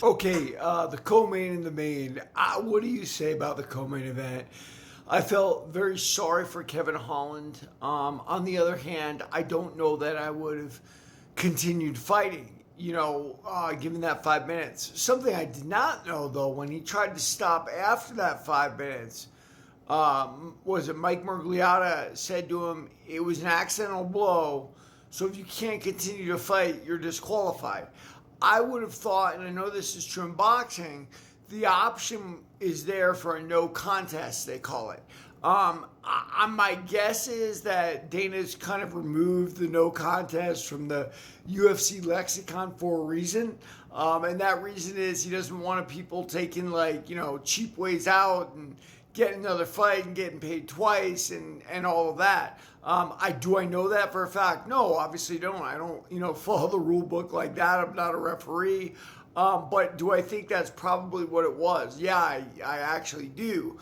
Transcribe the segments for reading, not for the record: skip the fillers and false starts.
Okay, the co-main and the main. What do you say about the co-main event? I felt very sorry for Kevin Holland. On the other hand, I don't know that I would have continued fighting, given that 5 minutes. Something I did not know, though, when he tried to stop after that 5 minutes, was it Mike Mergliotta said to him, it was an accidental blow, so if you can't continue to fight, you're disqualified. I would have thought, and I know this is true in boxing, the option is there for a no contest, they call it. My guess is that Dana's kind of removed the no contest from the UFC lexicon for a reason. And that reason is he doesn't want people taking cheap ways out and getting another fight and getting paid twice and all of that. Do I know that for a fact? No, obviously don't. I don't, follow the rule book like that. I'm not a referee. But do I think that's probably what it was? Yeah, I actually do.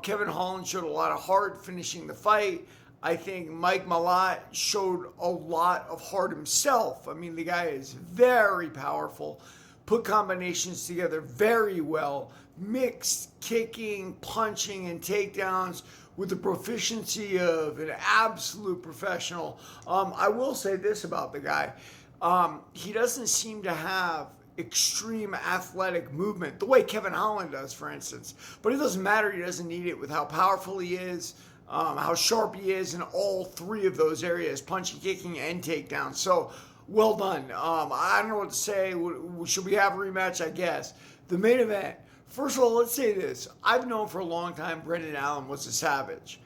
Kevin Holland showed a lot of heart finishing the fight. I think Mike Malott showed a lot of heart himself. I mean, the guy is very powerful, put combinations together very well, mixed kicking, punching, and takedowns with the proficiency of an absolute professional. I will say this about the guy. He doesn't seem to have extreme athletic movement the way Kevin Holland does, for instance. But it doesn't matter. He doesn't need it with how powerful he is, how sharp he is in all three of those areas, punching, kicking, and takedowns. So, well done. I don't know what to say. Should we have a rematch? I guess. The main event. First of all, let's say this. I've known for a long time Brendan Allen was a savage.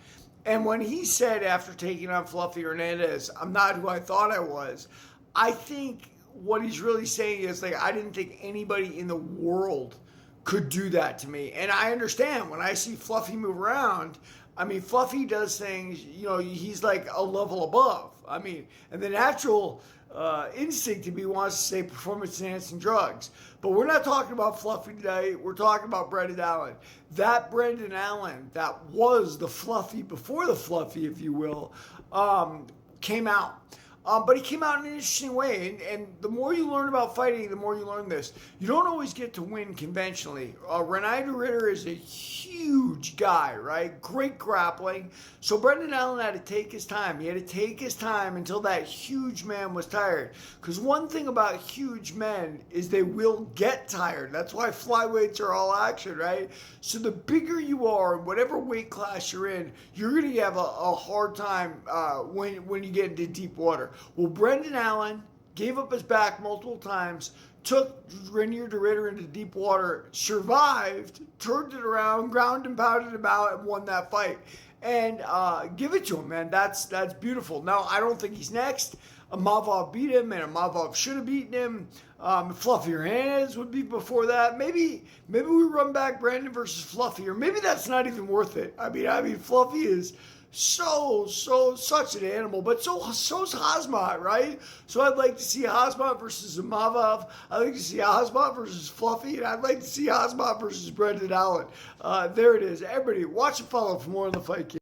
And when he said after taking on Fluffy Hernandez, I'm not who I thought I was, I think what he's really saying is, I didn't think anybody in the world could do that to me. And I understand when I see Fluffy move around, I mean, Fluffy does things, he's like a level above. I mean, and the natural instinct to me wants to say performance enhancing drugs. But we're not talking about Fluffy today. We're talking about Brendan Allen. That Brendan Allen, that was the Fluffy before the Fluffy, if you will, came out. But he came out in an interesting way. And the more you learn about fighting, the more you learn this. You don't always get to win conventionally. René Ritter is a huge guy, right? Great grappling. So Brendan Allen had to take his time. He had to take his time until that huge man was tired. Because one thing about huge men is they will get tired. That's why flyweights are all action, right? So the bigger you are, whatever weight class you're in, you're going to have a hard time when you get into deep water. Well, Brendan Allen gave up his back multiple times, took René Ritter into deep water, survived, turned it around, ground and pounded him out, and won that fight. And give it to him, man. That's beautiful. Now, I don't think he's next. Imavov beat him, and Imavov should have beaten him. Fluffy Hernandez would be before that. Maybe we run back Brandon versus Fluffy, or maybe that's not even worth it. I mean, Fluffy is such an animal, but so's Hazmat, right? So I'd like to see Hazmat versus Imavov. I'd like to see Hazmat versus Fluffy, and I'd like to see Hazmat versus Brendan Allen. There it is. Everybody, watch and follow for more on the Fight Game.